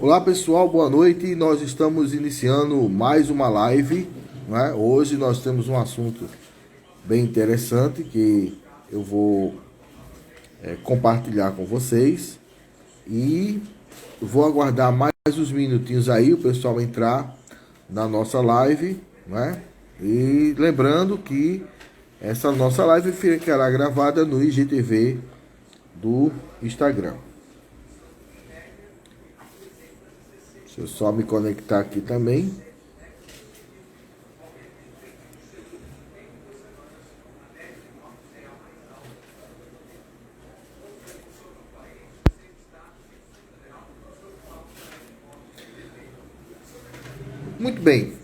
Olá pessoal, boa noite. Nós estamos iniciando mais uma live, né? Hoje nós temos um assunto bem interessante que eu vou compartilhar com vocês e vou aguardar mais uns minutinhos aí o pessoal entrar na nossa live, né? E lembrando que essa nossa live ficará gravada no IGTV do Instagram. Deixa eu só me conectar aqui também. Muito bem.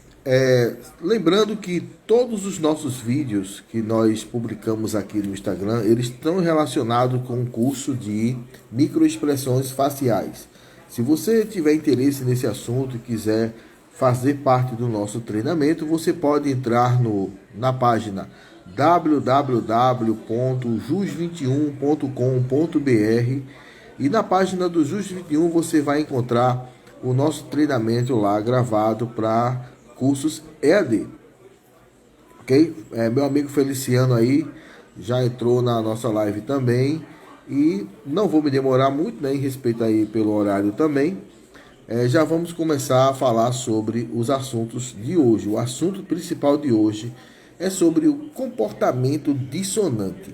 Lembrando que todos os nossos vídeos que nós publicamos aqui no Instagram, eles estão relacionados com o curso de microexpressões faciais. Se você tiver interesse nesse assunto e quiser fazer parte do nosso treinamento, você pode entrar na página www.jus21.com.br e na página do Jus 21 você vai encontrar o nosso treinamento lá gravado para cursos EAD. Ok? Meu amigo Feliciano aí já entrou na nossa live também. E não vou me demorar muito, né, em respeito aí pelo horário também. Já vamos começar a falar sobre os assuntos de hoje. O assunto principal de hoje é sobre o comportamento dissonante,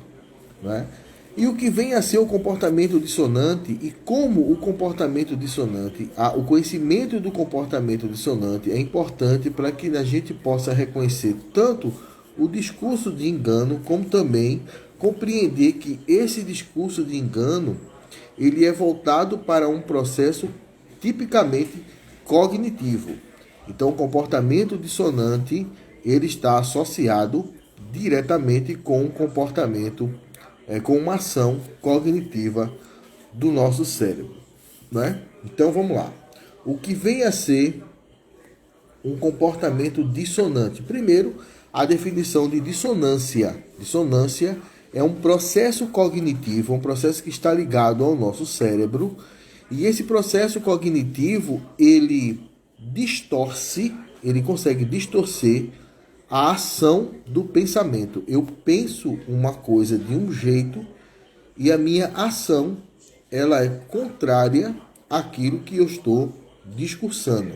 né? E o que vem a ser o comportamento dissonante e como o comportamento dissonante, o conhecimento do comportamento dissonante é importante para que a gente possa reconhecer tanto o discurso de engano, como também compreender que esse discurso de engano ele é voltado para um processo tipicamente cognitivo. Então, o comportamento dissonante ele está associado diretamente com o comportamento com uma ação cognitiva do nosso cérebro, né? Então vamos lá. O que vem a ser um comportamento dissonante? Primeiro, a definição de dissonância. Dissonância é um processo cognitivo, um processo que está ligado ao nosso cérebro, e esse processo cognitivo, ele distorce, ele consegue distorcer a ação do pensamento. Eu penso uma coisa de um jeito e a minha ação ela é contrária àquilo que eu estou discursando.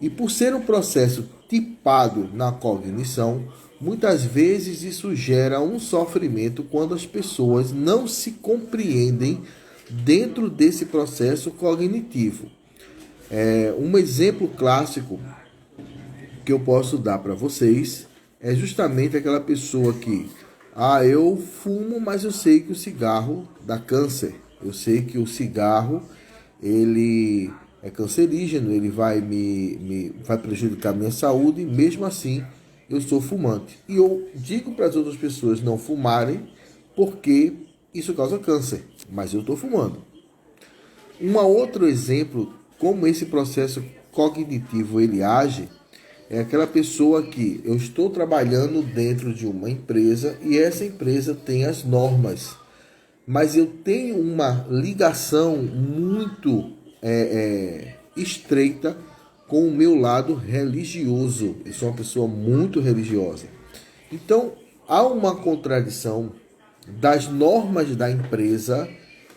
E por ser um processo tipado na cognição, muitas vezes isso gera um sofrimento quando as pessoas não se compreendem dentro desse processo cognitivo. Um exemplo clássico que eu posso dar para vocês é justamente aquela pessoa que eu fumo, mas eu sei que o cigarro dá câncer. Eu sei que o cigarro ele é cancerígeno, ele vai prejudicar a minha saúde, e mesmo assim eu sou fumante. E eu digo para as outras pessoas não fumarem porque isso causa câncer, mas eu estou fumando. Um outro exemplo como esse processo cognitivo ele age é aquela pessoa que eu estou trabalhando dentro de uma empresa e essa empresa tem as normas, mas eu tenho uma ligação muito estreita com o meu lado religioso. Eu sou uma pessoa muito religiosa. Então, há uma contradição das normas da empresa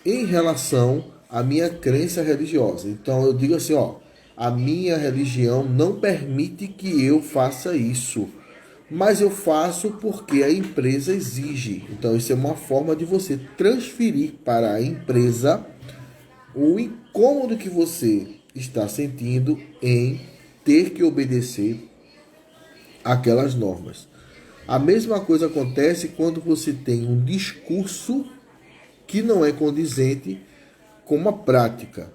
em relação à minha crença religiosa. Então, eu digo assim, a minha religião não permite que eu faça isso, mas eu faço porque a empresa exige. Então, isso é uma forma de você transferir para a empresa o incômodo que você está sentindo em ter que obedecer aquelas normas. A mesma coisa acontece quando você tem um discurso que não é condizente com uma prática.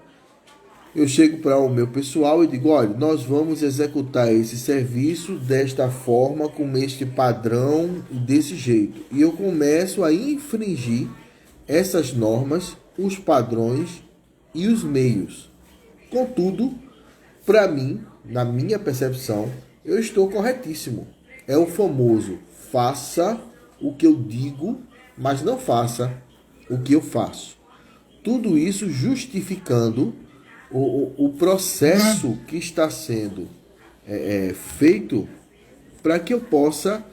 Eu chego para o meu pessoal e digo, olha, nós vamos executar esse serviço desta forma, com este padrão e desse jeito. E eu começo a infringir essas normas, os padrões e os meios. Contudo, para mim, na minha percepção, eu estou corretíssimo. É o famoso, faça o que eu digo, mas não faça o que eu faço. Tudo isso justificando o processo que está sendo feito para que eu possa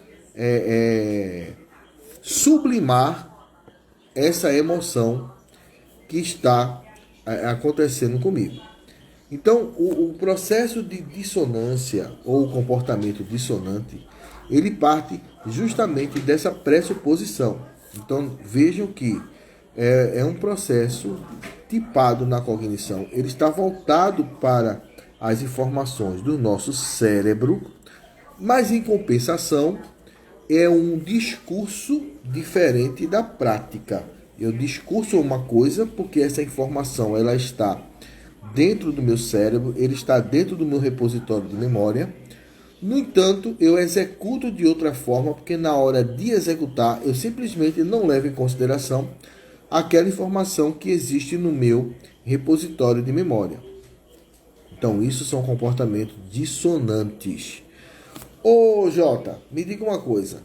sublimar essa emoção que está acontecendo comigo. Então, o processo de dissonância ou comportamento dissonante, ele parte justamente dessa pressuposição. Então, vejam que é um processo tipado na cognição. Ele está voltado para as informações do nosso cérebro, mas em compensação é um discurso diferente da prática. Eu discurso uma coisa porque essa informação ela está dentro do meu cérebro, ele está dentro do meu repositório de memória. No entanto, eu executo de outra forma porque na hora de executar eu simplesmente não levo em consideração aquela informação que existe no meu repositório de memória. Então, isso são comportamentos dissonantes. Ô Jota, me diga uma coisa.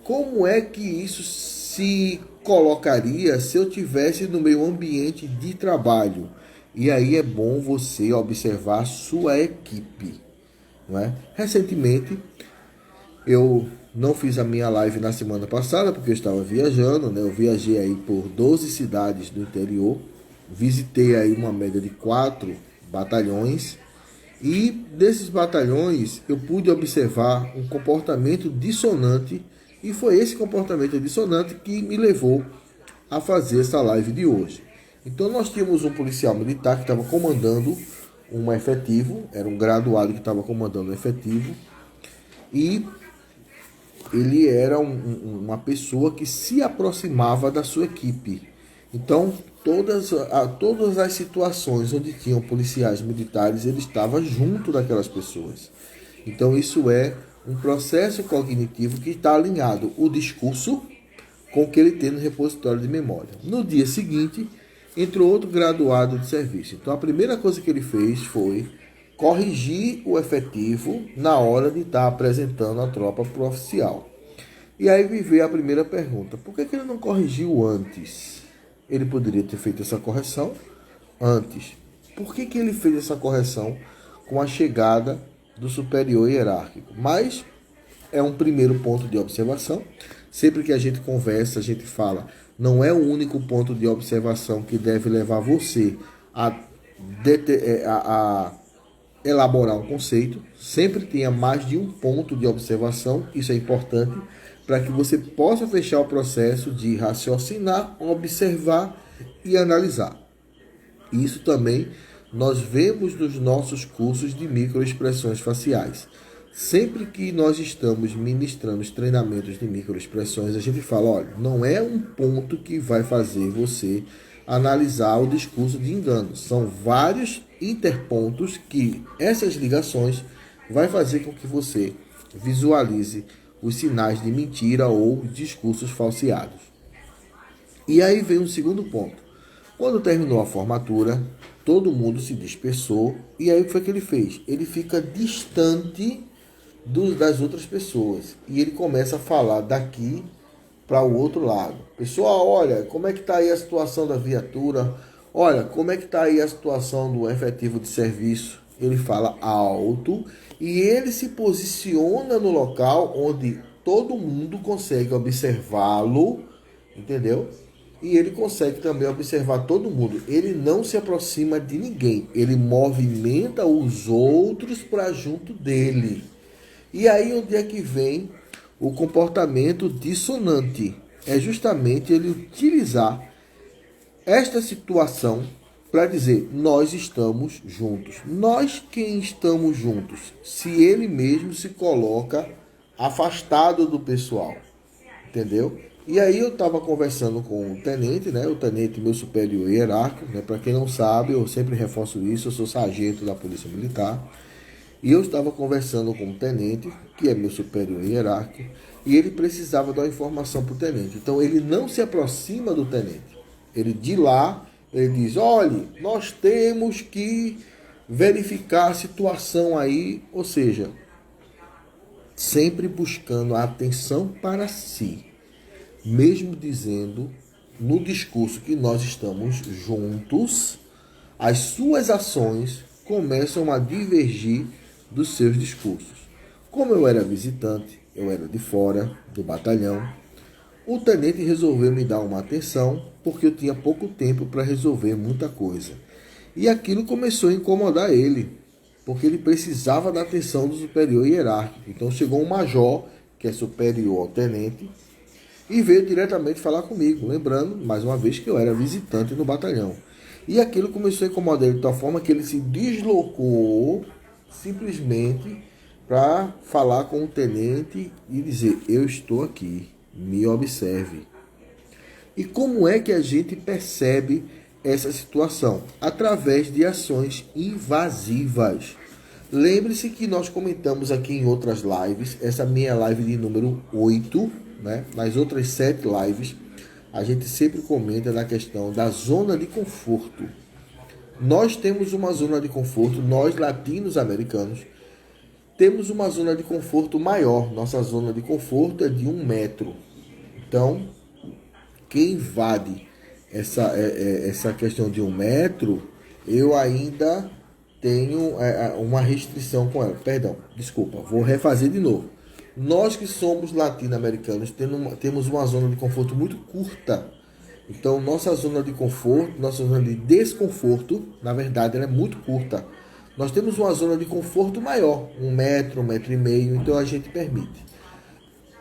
Como é que isso se colocaria se eu tivesse no meu ambiente de trabalho? E aí é bom você observar sua equipe. Não é? Recentemente, eu não fiz a minha live na semana passada porque eu estava viajando, né? Eu viajei aí por 12 cidades do interior, visitei aí uma média de 4 batalhões e desses batalhões eu pude observar um comportamento dissonante e foi esse comportamento dissonante que me levou a fazer essa live de hoje. Então nós tínhamos um policial militar que estava comandando um efetivo, era um graduado que estava comandando um efetivo e ele era uma pessoa que se aproximava da sua equipe. Então, todas as situações onde tinham policiais militares, ele estava junto daquelas pessoas. Então, isso é um processo cognitivo que está alinhado o discurso com o que ele tem no repositório de memória. No dia seguinte, entrou outro graduado de serviço. Então, a primeira coisa que ele fez foi corrigir o efetivo na hora de estar apresentando a tropa para o oficial. E aí me veio a primeira pergunta: por que ele não corrigiu antes? Ele poderia ter feito essa correção antes. Por que ele fez essa correção com a chegada do superior hierárquico? Mas é um primeiro ponto de observação. Sempre que a gente conversa, a gente fala, não é o único ponto de observação que deve levar você a elaborar um conceito. Sempre tenha mais de um ponto de observação, isso é importante, para que você possa fechar o processo de raciocinar, observar e analisar. Isso também nós vemos nos nossos cursos de microexpressões faciais. Sempre que nós estamos ministrando os treinamentos de microexpressões, a gente fala, olha, não é um ponto que vai fazer você analisar o discurso de engano. São vários interpontos que essas ligações vai fazer com que você visualize os sinais de mentira ou discursos falseados. E aí vem um segundo ponto. Quando terminou a formatura, todo mundo se dispersou e aí o que foi que ele fez? Ele fica distante das outras pessoas e ele começa a falar daqui para o outro lado. Pessoal, olha, como é que está aí a situação da viatura? Olha, como é que está aí a situação do efetivo de serviço? Ele fala alto e ele se posiciona no local onde todo mundo consegue observá-lo, entendeu? E ele consegue também observar todo mundo. Ele não se aproxima de ninguém. Ele movimenta os outros para junto dele. E aí onde é que vem o comportamento dissonante? É justamente ele utilizar esta situação para dizer, nós estamos juntos. Nós quem estamos juntos? Se ele mesmo se coloca afastado do pessoal. Entendeu? E aí eu estava conversando com o tenente, né? O tenente, meu superior hierárquico, né? Para quem não sabe, eu sempre reforço isso, eu sou sargento da Polícia Militar. E eu estava conversando com o tenente, que é meu superior hierárquico, e ele precisava dar uma informação para o tenente. Então ele não se aproxima do tenente. Ele de lá, ele diz, olha, nós temos que verificar a situação aí, ou seja, sempre buscando a atenção para si. Mesmo dizendo no discurso que nós estamos juntos, as suas ações começam a divergir dos seus discursos. Como eu era visitante, eu era de fora do batalhão, o tenente resolveu me dar uma atenção porque eu tinha pouco tempo para resolver muita coisa. E aquilo começou a incomodar ele, porque ele precisava da atenção do superior hierárquico. Então chegou um major, que é superior ao tenente, e veio diretamente falar comigo, lembrando, mais uma vez, que eu era visitante no batalhão. E aquilo começou a incomodar ele de tal forma que ele se deslocou simplesmente para falar com o tenente e dizer: eu estou aqui, me observe. E como é que a gente percebe essa situação? Através de ações invasivas. Lembre-se que nós comentamos aqui em outras lives, essa minha live de número 8, né? Nas outras 7 lives, a gente sempre comenta na questão da zona de conforto. Nós temos uma zona de conforto, nós latinos-americanos, temos uma zona de conforto maior. Nossa zona de conforto é de 1 metro. Então, quem invade essa questão de 1 metro, eu ainda tenho uma restrição com ela. Perdão, desculpa, vou refazer de novo. Nós que somos latino-americanos temos uma zona de conforto muito curta. Então, nossa zona de conforto, nossa zona de desconforto, na verdade, ela é muito curta. Nós temos uma zona de conforto maior, 1 metro, 1,5 metro, então a gente permite.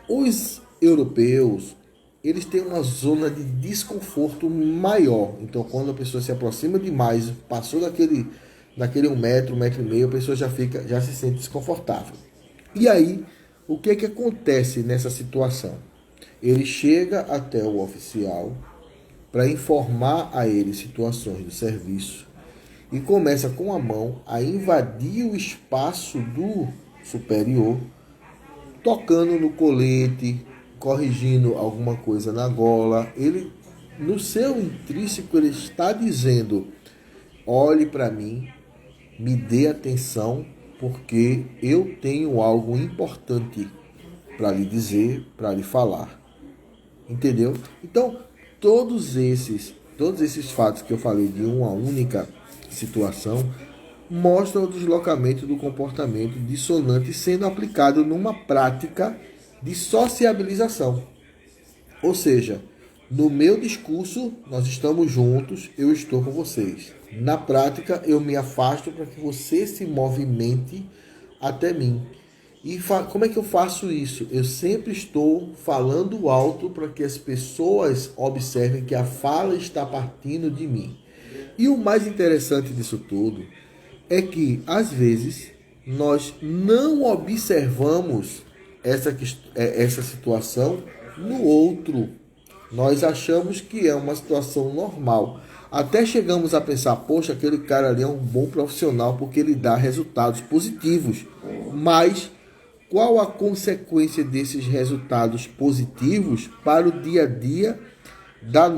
Os europeus, eles têm uma zona de desconforto maior. Então, quando a pessoa se aproxima demais, passou daquele 1 metro, 1,5 metro, a pessoa já se sente desconfortável. E aí, o que acontece nessa situação? Ele chega até o oficial para informar a ele situações do serviço e começa com a mão a invadir o espaço do superior, tocando no colete, corrigindo alguma coisa na gola. Ele, no seu intrínseco, ele está dizendo: olhe para mim, me dê atenção, porque eu tenho algo importante para lhe dizer, para lhe falar. Entendeu? Então, todos esses fatos que eu falei de uma única situação mostram o deslocamento do comportamento dissonante sendo aplicado numa prática de sociabilização. Ou seja, no meu discurso, nós estamos juntos, eu estou com vocês. Na prática, eu me afasto para que você se movimente até mim. E como é que eu faço isso? Eu sempre estou falando alto para que as pessoas observem que a fala está partindo de mim. E o mais interessante disso tudo é que, às vezes, nós não observamos essa situação no outro. Nós achamos que é uma situação normal. Até chegamos a pensar: poxa, aquele cara ali é um bom profissional porque ele dá resultados positivos. Mas qual a consequência desses resultados positivos para o dia a dia da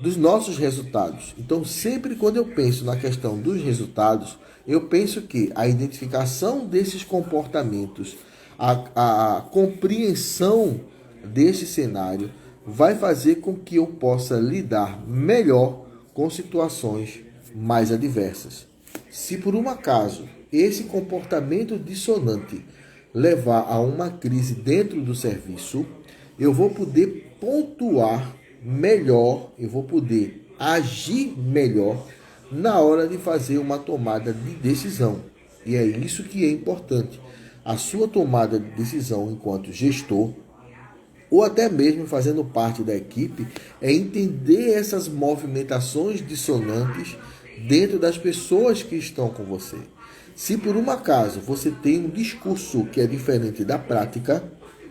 dos nossos resultados? Então, sempre quando eu penso na questão dos resultados, eu penso que a identificação desses comportamentos, a compreensão desse cenário vai fazer com que eu possa lidar melhor com situações mais adversas. Se por um acaso esse comportamento dissonante levar a uma crise dentro do serviço, eu vou poder pontuar melhor, eu vou poder agir melhor na hora de fazer uma tomada de decisão. E é isso que é importante. A sua tomada de decisão enquanto gestor, ou até mesmo fazendo parte da equipe, é entender essas movimentações dissonantes dentro das pessoas que estão com você. Se por um acaso você tem um discurso que é diferente da prática,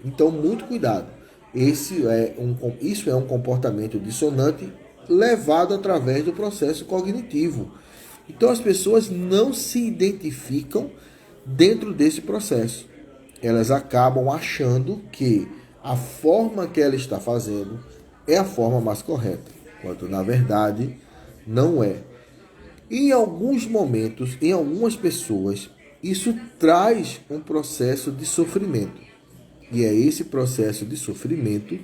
então muito cuidado. Isso é um comportamento dissonante levado através do processo cognitivo. Então as pessoas não se identificam dentro desse processo. Elas acabam achando que a forma que ela está fazendo é a forma mais correta, quando na verdade não é. Em alguns momentos, em algumas pessoas, isso traz um processo de sofrimento. E é esse processo de sofrimento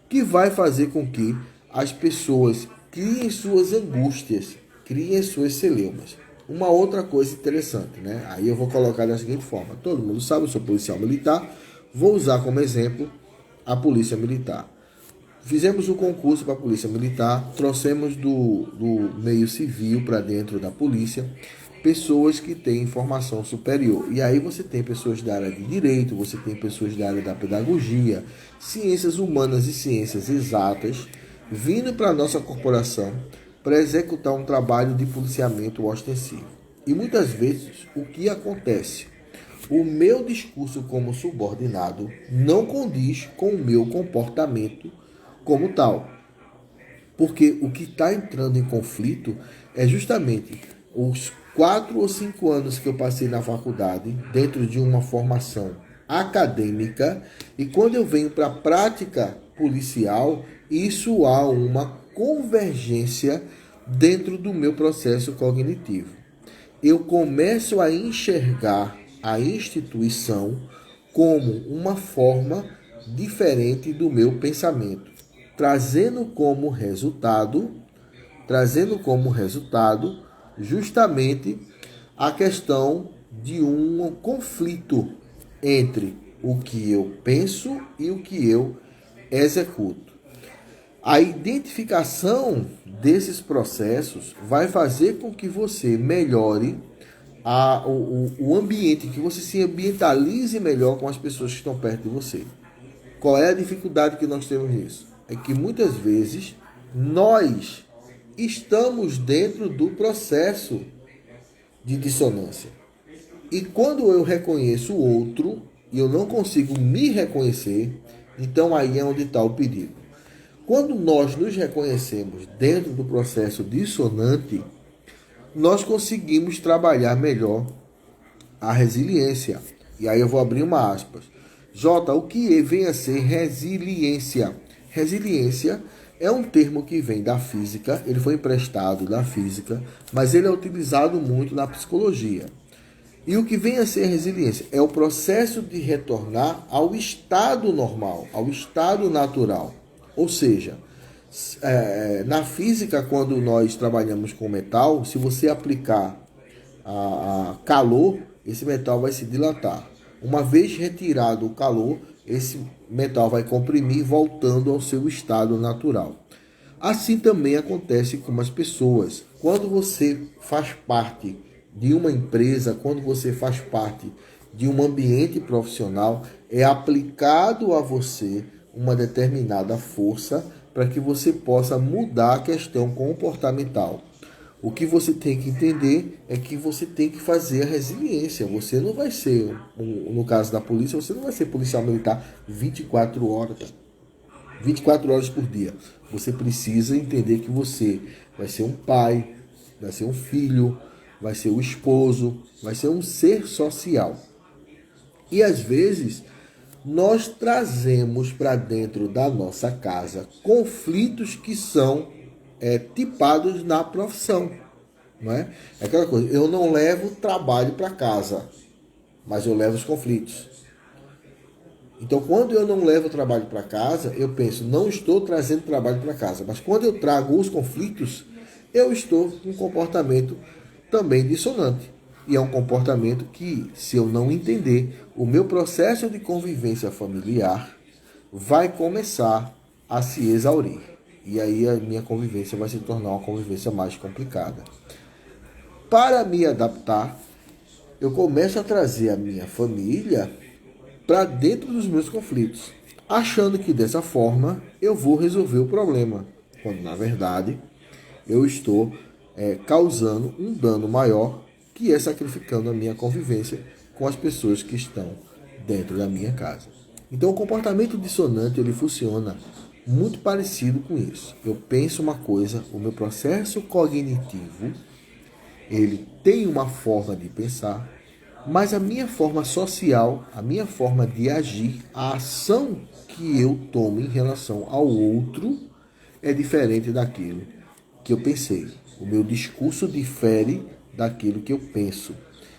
que vai fazer com que as pessoas criem suas angústias, criem suas celeumas. Uma outra coisa interessante, né? Aí eu vou colocar da seguinte forma: todo mundo sabe, eu sou policial militar, vou usar como exemplo a polícia militar. Fizemos o concurso para a polícia militar, trouxemos do meio civil para dentro da polícia pessoas que têm formação superior. E aí você tem pessoas da área de direito, você tem pessoas da área da pedagogia, ciências humanas e ciências exatas, vindo para a nossa corporação para executar um trabalho de policiamento ostensivo. E muitas vezes o que acontece? O meu discurso como subordinado não condiz com o meu comportamento como tal. Porque o que está entrando em conflito é justamente os 4 ou 5 anos que eu passei na faculdade, dentro de uma formação acadêmica, e quando eu venho para a prática policial, isso há uma convergência dentro do meu processo cognitivo. Eu começo a enxergar a instituição como uma forma diferente do meu pensamento, trazendo como resultado justamente a questão de um conflito entre o que eu penso e o que eu executo. A identificação desses processos vai fazer com que você melhore o ambiente, que você se ambientalize melhor com as pessoas que estão perto de você. Qual é a dificuldade que nós temos nisso? É que muitas vezes nós estamos dentro do processo de dissonância. E quando eu reconheço o outro e eu não consigo me reconhecer, então aí é onde está o perigo. Quando nós nos reconhecemos dentro do processo dissonante, nós conseguimos trabalhar melhor a resiliência. E aí eu vou abrir uma aspas. J, o que vem a ser resiliência? Resiliência é um termo que vem da física, ele foi emprestado da física, mas ele é utilizado muito na psicologia. E o que vem a ser resiliência? É o processo de retornar ao estado normal, ao estado natural. Ou seja, na física, quando nós trabalhamos com metal, se você aplicar a calor, esse metal vai se dilatar. Uma vez retirado o calor, esse metal vai comprimir, voltando ao seu estado natural. Assim também acontece com as pessoas. Quando você faz parte de uma empresa, quando você faz parte de um ambiente profissional, é aplicado a você uma determinada força para que você possa mudar a questão comportamental. O que você tem que entender é que você tem que fazer a resiliência. Você não vai ser, no caso da polícia, você não vai ser policial militar 24 horas por dia. Você precisa entender que você vai ser um pai, vai ser um filho, vai ser um esposo, vai ser um ser social. E às vezes nós trazemos para dentro da nossa casa conflitos que são tipados na profissão. Não é? É aquela coisa, eu não levo trabalho para casa, mas eu levo os conflitos. Então, quando eu não levo o trabalho para casa, eu penso, não estou trazendo trabalho para casa. Mas quando eu trago os conflitos, eu estou com um comportamento também dissonante. E é um comportamento que, se eu não entender, o meu processo de convivência familiar vai começar a se exaurir. E aí a minha convivência vai se tornar uma convivência mais complicada. Para me adaptar, eu começo a trazer a minha família para dentro dos meus conflitos, achando que dessa forma eu vou resolver o problema, quando na verdade eu estou causando um dano maior, que é sacrificando a minha convivência com as pessoas que estão dentro da minha casa. Então o comportamento dissonante ele funciona muito parecido com isso. Eu penso uma coisa, o meu processo cognitivo ele tem uma forma de pensar, mas a minha forma social, a minha forma de agir, a ação que eu tomo em relação ao outro é diferente daquilo que eu pensei. O meu discurso difere daquilo que eu penso.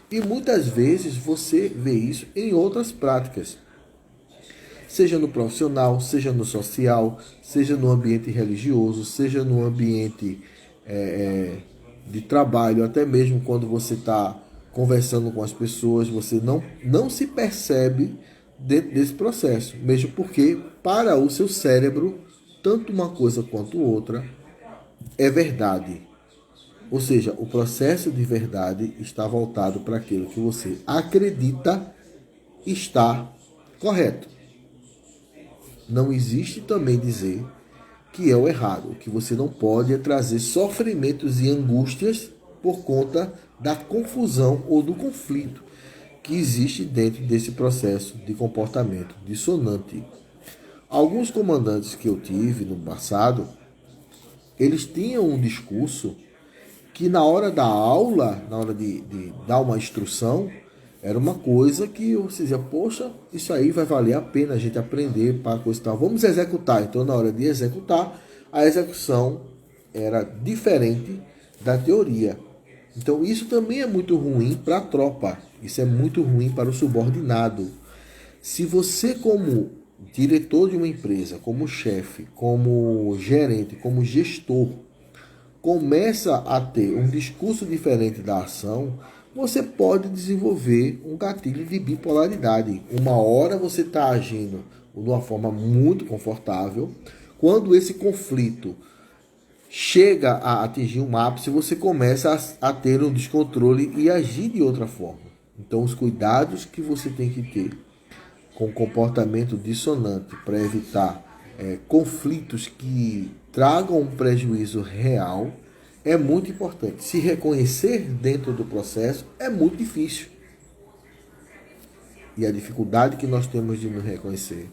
E muitas vezes você vê isso em outras práticas. seja no profissional, seja no social, seja no ambiente religioso, seja no ambiente de trabalho, até mesmo quando você está conversando com as pessoas, você não se percebe dentro desse processo, mesmo porque para o seu cérebro, tanto uma coisa quanto outra é verdade. Ou seja, o processo de verdade está voltado para aquilo que você acredita está correto. Não existe também dizer que é o errado. O que você não pode é trazer sofrimentos e angústias por conta da confusão ou do conflito que existe dentro desse processo de comportamento dissonante. Alguns comandantes que eu tive no passado, eles tinham um discurso que na hora da aula, na hora de dar uma instrução, era uma coisa que você dizia, poxa, isso aí vai valer a pena a gente aprender para coisa e tal. Vamos executar. Então, na hora de executar, a execução era diferente da teoria. Então, isso também é muito ruim para a tropa. Isso é muito ruim para o subordinado. Se você, como diretor de uma empresa, como chefe, como gerente, como gestor, começa a ter um discurso diferente da ação, você pode desenvolver um gatilho de bipolaridade. Uma hora você está agindo de uma forma muito confortável, quando esse conflito chega a atingir um ápice, você começa a ter um descontrole e agir de outra forma. Então, os cuidados que você tem que ter com comportamento dissonante para evitar conflitos que tragam um prejuízo real é muito importante. Se reconhecer dentro do processo é muito difícil. E a dificuldade que nós temos de nos reconhecer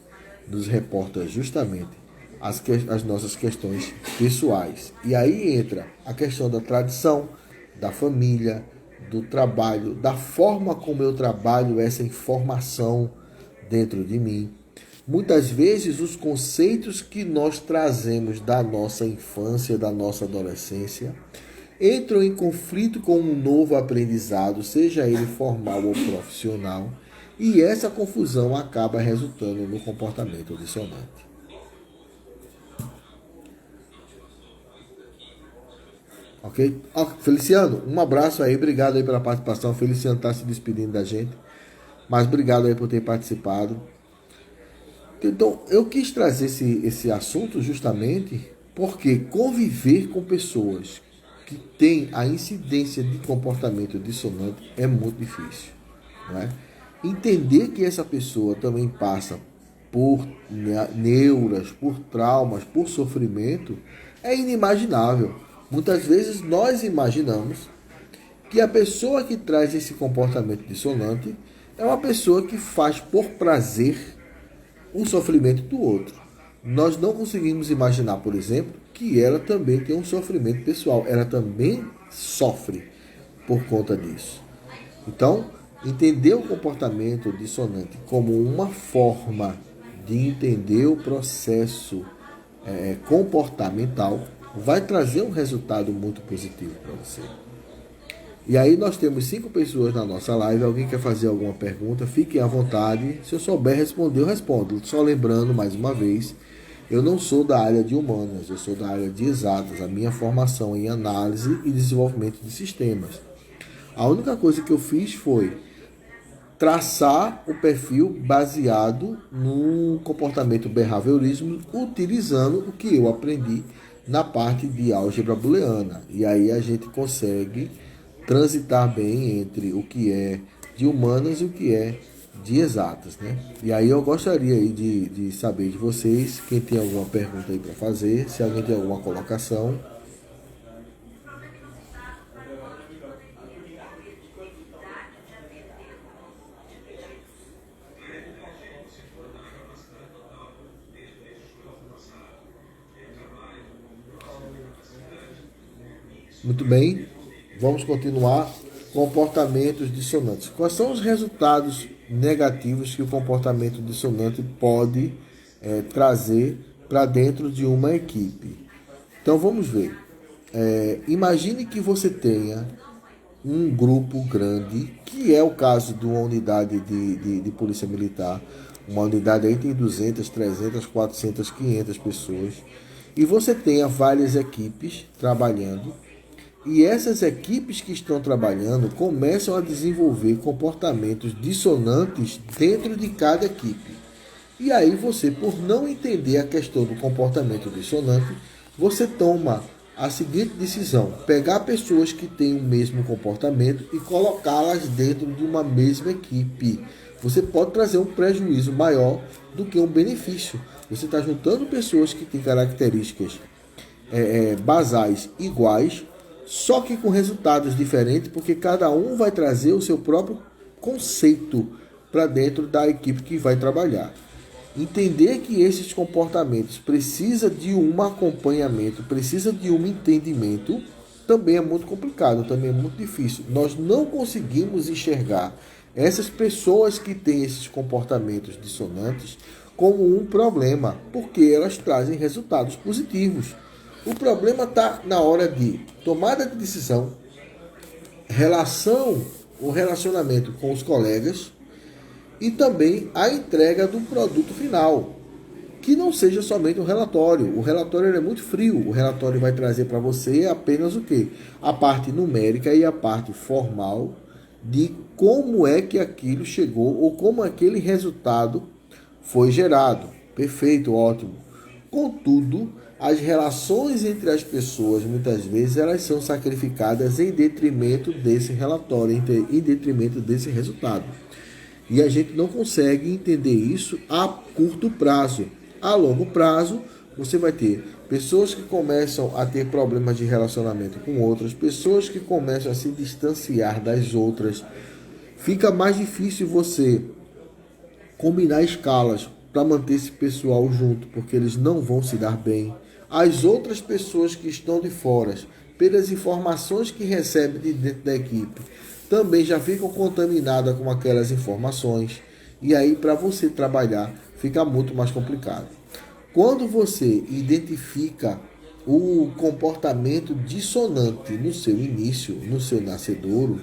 nos reporta justamente as nossas questões pessoais. E aí entra a questão da tradição, da família, do trabalho, da forma como eu trabalho essa informação dentro de mim. Muitas vezes os conceitos que nós trazemos da nossa infância, da nossa adolescência, entram em conflito com um novo aprendizado, seja ele formal ou profissional, e essa confusão acaba resultando no comportamento dissonante. Ok? Feliciano, um abraço aí, obrigado aí pela participação. Feliciano está se despedindo da gente, mas obrigado aí por ter participado. Então, eu quis trazer esse assunto justamente porque conviver com pessoas que têm a incidência de comportamento dissonante é muito difícil. Não é? Entender que essa pessoa também passa por neuras, por traumas, por sofrimento, é inimaginável. Muitas vezes nós imaginamos que a pessoa que traz esse comportamento dissonante é uma pessoa que faz por prazer o sofrimento do outro. Nós não conseguimos imaginar, por exemplo, que ela também tem um sofrimento pessoal. Ela também sofre por conta disso. Então, entender o comportamento dissonante como uma forma de entender o processo comportamental vai trazer um resultado muito positivo para você. E aí nós temos 5 pessoas na nossa live. Alguém quer fazer alguma pergunta? Fiquem à vontade. Se eu souber responder, eu respondo. Só lembrando mais uma vez, eu não sou da área de humanas, eu sou da área de exatas. A minha formação é em análise e desenvolvimento de sistemas. A única coisa que eu fiz foi traçar o perfil baseado no comportamento behaviorismo, utilizando o que eu aprendi na parte de álgebra booleana. E aí a gente consegue transitar bem entre o que é de humanas e o que é de exatas, né? E aí eu gostaria aí de saber de vocês, quem tem alguma pergunta aí para fazer, se alguém tem alguma colocação. Muito bem, vamos continuar. Comportamentos dissonantes. Quais são os resultados negativos que o comportamento dissonante pode trazer para dentro de uma equipe? Então vamos ver. Imagine que você tenha um grupo grande, que é o caso de uma unidade de polícia militar. Uma unidade aí tem 200, 300, 400, 500 pessoas. E você tenha várias equipes trabalhando. E essas equipes que estão trabalhando começam a desenvolver comportamentos dissonantes dentro de cada equipe. E aí você, por não entender a questão do comportamento dissonante, você toma a seguinte decisão: pegar pessoas que têm o mesmo comportamento e colocá-las dentro de uma mesma equipe. Você pode trazer um prejuízo maior do que um benefício. Você está juntando pessoas que têm características basais iguais, só que com resultados diferentes, porque cada um vai trazer o seu próprio conceito para dentro da equipe que vai trabalhar. Entender que esses comportamentos precisa de um acompanhamento, precisa de um entendimento, também é muito complicado, também é muito difícil. Nós não conseguimos enxergar essas pessoas que têm esses comportamentos dissonantes como um problema, porque elas trazem resultados positivos. O problema está na hora de tomada de decisão, o relacionamento com os colegas e também a entrega do produto final, que não seja somente um relatório. O relatório é muito frio. O relatório vai trazer para você apenas o quê? A parte numérica e a parte formal de como é que aquilo chegou ou como aquele resultado foi gerado. Perfeito, ótimo. Contudo, as relações entre as pessoas, muitas vezes, elas são sacrificadas em detrimento desse relatório, em detrimento desse resultado. E a gente não consegue entender isso a curto prazo. A longo prazo, você vai ter pessoas que começam a ter problemas de relacionamento com outras, pessoas que começam a se distanciar das outras. Fica mais difícil você combinar escalas para manter esse pessoal junto, porque eles não vão se dar bem. As outras pessoas que estão de fora, pelas informações que recebem de dentro da equipe, também já ficam contaminadas com aquelas informações. E aí, para você trabalhar, fica muito mais complicado. Quando você identifica o comportamento dissonante no seu início, no seu nascedouro,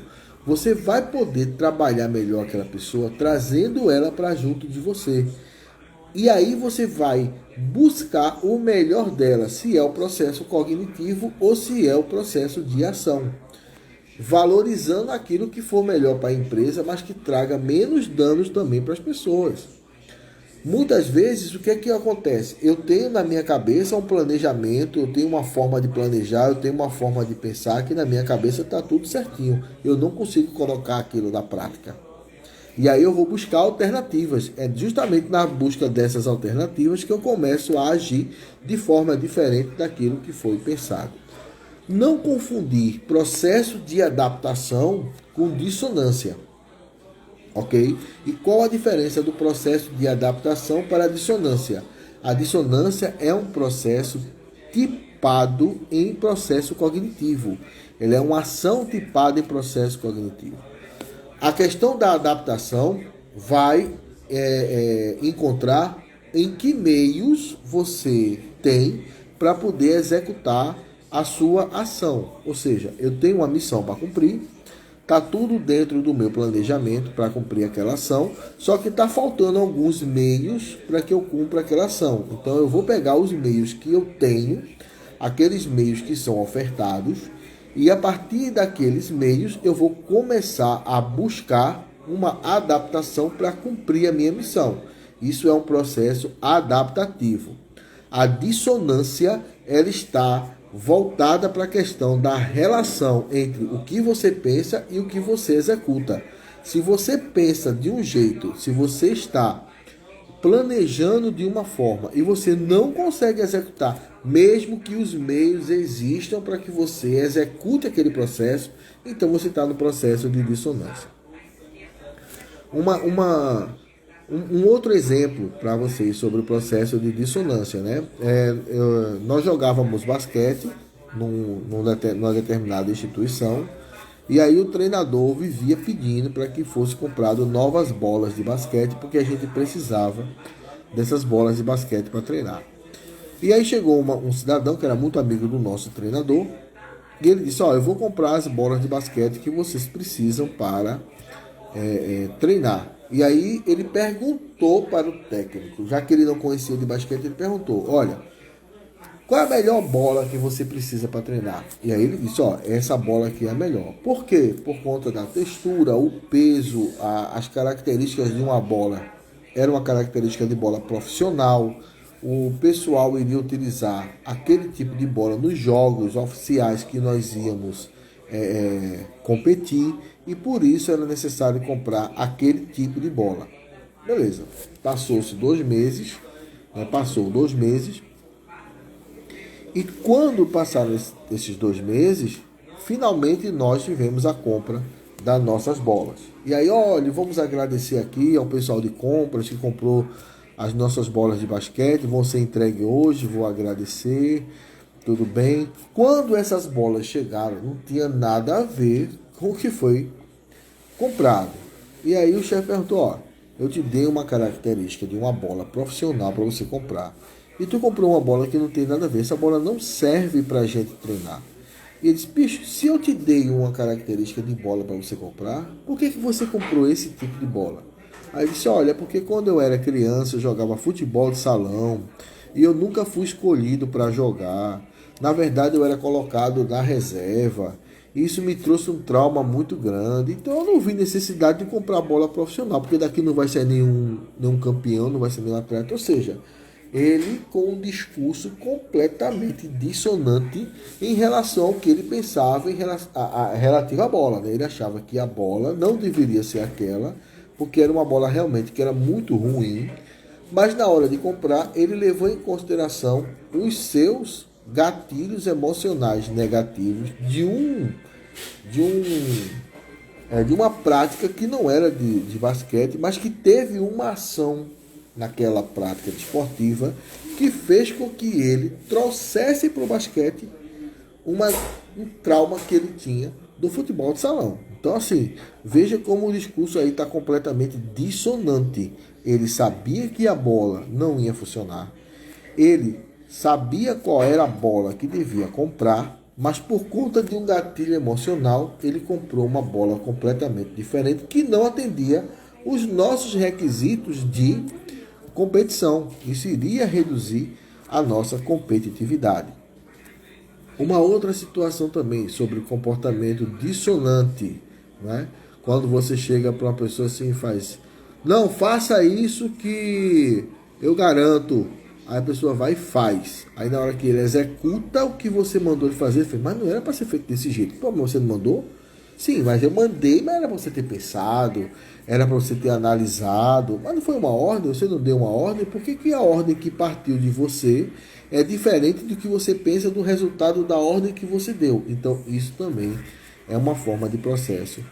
você vai poder trabalhar melhor aquela pessoa, trazendo ela para junto de você. E aí você vai buscar o melhor dela, se é o processo cognitivo ou se é o processo de ação, valorizando aquilo que for melhor para a empresa, mas que traga menos danos também para as pessoas. Muitas vezes, o que é que acontece? Eu tenho na minha cabeça um planejamento, eu tenho uma forma de planejar, eu tenho uma forma de pensar que na minha cabeça está tudo certinho. Eu não consigo colocar aquilo na prática. E aí eu vou buscar alternativas. É justamente na busca dessas alternativas que eu começo a agir de forma diferente daquilo que foi pensado. Não confundir processo de adaptação com dissonância. Ok? E qual a diferença do processo de adaptação para a dissonância? A dissonância é um processo tipado em processo cognitivo. Ele é uma ação tipada em processo cognitivo. A questão da adaptação vai encontrar em que meios você tem para poder executar a sua ação. Ou seja, eu tenho uma missão para cumprir, está tudo dentro do meu planejamento para cumprir aquela ação, só que está faltando alguns meios para que eu cumpra aquela ação. Então eu vou pegar os meios que eu tenho, aqueles meios que são ofertados, e a partir daqueles meios eu vou começar a buscar uma adaptação para cumprir a minha missão. Isso é um processo adaptativo. A dissonância, ela está voltada para a questão da relação entre o que você pensa e o que você executa. Se você pensa de um jeito, se você está planejando de uma forma e você não consegue executar, mesmo que os meios existam para que você execute aquele processo, então você está no processo de dissonância. Um outro exemplo para vocês sobre o processo de dissonância, né? Nós jogávamos basquete numa determinada instituição e aí o treinador vivia pedindo para que fosse comprado novas bolas de basquete porque a gente precisava dessas bolas de basquete para treinar. E aí chegou um cidadão que era muito amigo do nosso treinador E ele disse, ó, eu vou comprar as bolas de basquete que vocês precisam para treinar. E aí ele perguntou para o técnico, já que ele não conhecia de basquete, ele perguntou, olha, qual é a melhor bola que você precisa para treinar? E aí ele disse, ó, essa bola aqui é a melhor. Por quê? Por conta da textura, o peso, as características de uma bola. Era uma característica de bola profissional. O pessoal iria utilizar aquele tipo de bola nos jogos oficiais que nós íamos competir. E por isso era necessário comprar aquele tipo de bola. Beleza. Passou-se 2 meses. Passou 2 meses. E quando passaram esses 2 meses, finalmente nós tivemos a compra das nossas bolas. E aí, olha, vamos agradecer aqui ao pessoal de compras que comprou as nossas bolas de basquete, vão ser entregues hoje, vou agradecer, tudo bem. Quando essas bolas chegaram, não tinha nada a ver com o que foi comprado. E aí o chefe perguntou, ó, eu te dei uma característica de uma bola profissional para você comprar. E tu comprou uma bola que não tem nada a ver. Essa bola não serve para a gente treinar. E ele disse, bicho, se eu te dei uma característica de bola para você comprar, por que você comprou esse tipo de bola? Aí ele disse, olha, porque quando eu era criança eu jogava futebol de salão e eu nunca fui escolhido para jogar. Na verdade eu era colocado na reserva. Isso me trouxe um trauma muito grande. Então eu não vi necessidade de comprar bola profissional, porque daqui não vai ser nenhum campeão, não vai ser nenhum atleta. Ou seja, ele com um discurso completamente dissonante em relação ao que ele pensava relativo à bola. Né? Ele achava que a bola não deveria ser aquela, porque era uma bola realmente que era muito ruim, mas na hora de comprar ele levou em consideração os seus gatilhos emocionais negativos de uma prática que não era de basquete, mas que teve uma ação naquela prática desportiva que fez com que ele trouxesse para o basquete um trauma que ele tinha do futebol de salão. Então, assim, veja como o discurso aí está completamente dissonante. Ele sabia que a bola não ia funcionar, ele sabia qual era a bola que devia comprar, mas por conta de um gatilho emocional, ele comprou uma bola completamente diferente que não atendia os nossos requisitos de competição. Isso iria reduzir a nossa competitividade. Uma outra situação também sobre o comportamento dissonante, né? Quando você chega para uma pessoa assim e faz, não, faça isso que eu garanto. Aí a pessoa vai e faz. Aí na hora que ele executa o que você mandou ele fazer, ele fala, mas não era para ser feito desse jeito. Pô, mas você não mandou? Sim, mas eu mandei, mas era para você ter pensado, era para você ter analisado, mas não foi uma ordem, você não deu uma ordem, por que a ordem que partiu de você é diferente do que você pensa do resultado da ordem que você deu? Então isso também é uma forma de processo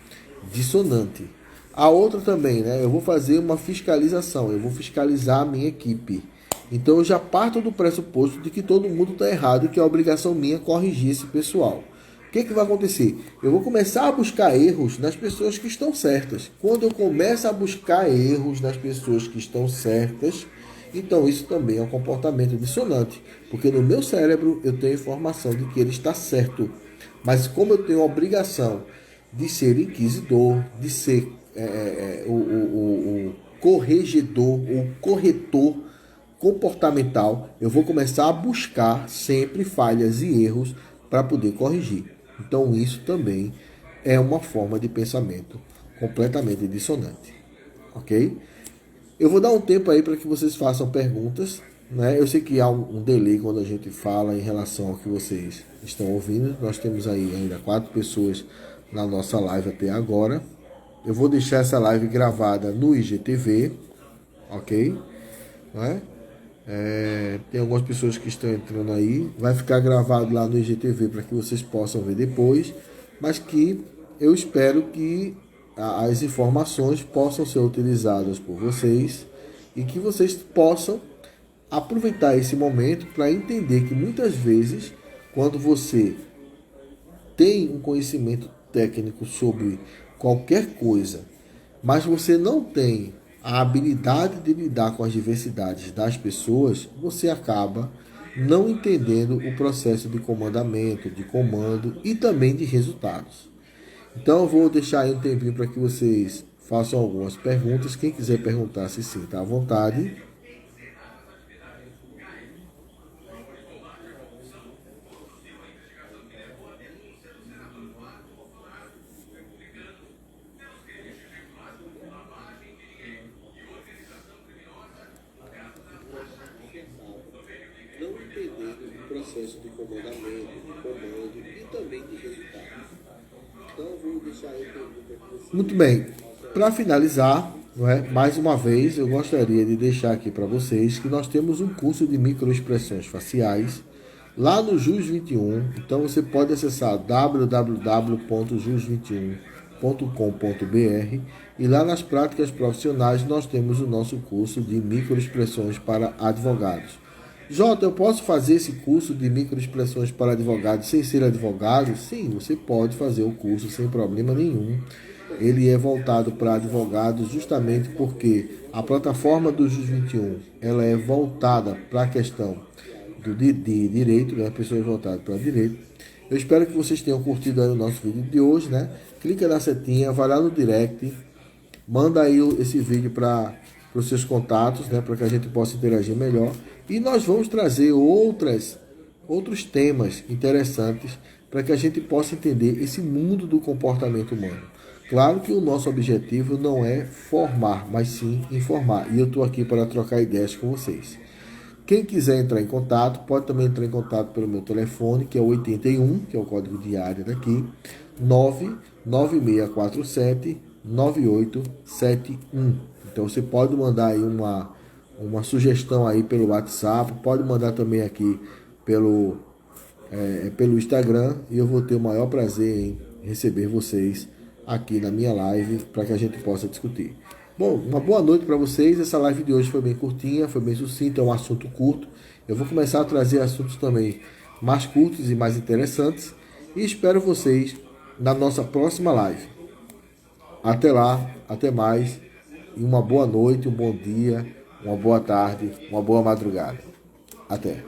dissonante. A outra também, né? Eu vou fazer uma fiscalização, eu vou fiscalizar a minha equipe. Então eu já parto do pressuposto de que todo mundo está errado e que é obrigação minha corrigir esse pessoal. O que vai acontecer? Eu vou começar a buscar erros nas pessoas que estão certas. Quando eu começo a buscar erros nas pessoas que estão certas, então isso também é um comportamento dissonante. Porque no meu cérebro eu tenho informação de que ele está certo. Mas como eu tenho a obrigação de ser inquisidor, de ser o corregedor, o corretor comportamental, eu vou começar a buscar sempre falhas e erros para poder corrigir. Então isso também é uma forma de pensamento completamente dissonante, ok? Eu vou dar um tempo aí para que vocês façam perguntas, né? Eu sei que há um delay quando a gente fala em relação ao que vocês estão ouvindo. Nós temos aí ainda 4 pessoas na nossa live até agora. Eu vou deixar essa live gravada no IGTV, ok? Né? Tem algumas pessoas que estão entrando aí, vai ficar gravado lá no IGTV para que vocês possam ver depois, mas que eu espero que as informações possam ser utilizadas por vocês e que vocês possam aproveitar esse momento para entender que muitas vezes, quando você tem um conhecimento técnico sobre qualquer coisa, mas você não tem a habilidade de lidar com as diversidades das pessoas, você acaba não entendendo o processo de comandamento, de comando e também de resultados. Então eu vou deixar aí um tempinho para que vocês façam algumas perguntas. Quem quiser perguntar, se sinta à vontade. Não entendendo o processo de comandamento, de comando e também de resultados. Então eu vou deixar aí muito bem. Para finalizar, não é? Mais uma vez, eu gostaria de deixar aqui para vocês que nós temos um curso de microexpressões faciais lá no JUS 21. Então você pode acessar www.jus21.com.br e lá nas práticas profissionais nós temos o nosso curso de microexpressões para advogados. Jota, eu posso fazer esse curso de microexpressões para advogados sem ser advogado? Sim, você pode fazer o curso sem problema nenhum. Ele é voltado para advogados justamente porque a plataforma do JUS 21 ela é voltada para a questão de direito, né? Pessoas voltadas para direito. Eu espero que vocês tenham curtido aí o nosso vídeo de hoje, né? Clica na setinha, vai lá no direct, manda aí esse vídeo para os seus contatos, né? Para que a gente possa interagir melhor. E nós vamos trazer outros temas interessantes para que a gente possa entender esse mundo do comportamento humano. Claro que o nosso objetivo não é formar, mas sim informar. E eu estou aqui para trocar ideias com vocês. Quem quiser entrar em contato, pode também entrar em contato pelo meu telefone, que é o 81, que é o código de área daqui, 99647-9871. Então você pode mandar aí uma sugestão aí pelo WhatsApp, pode mandar também aqui pelo Instagram, e eu vou ter o maior prazer em receber vocês aqui na minha live para que a gente possa discutir. Bom, uma boa noite para vocês. Essa live de hoje foi bem curtinha, foi bem sucinta, é um assunto curto. Eu vou começar a trazer assuntos também mais curtos e mais interessantes e espero vocês na nossa próxima live. Até lá, até mais, e uma boa noite, um bom dia, uma boa tarde, uma boa madrugada. Até.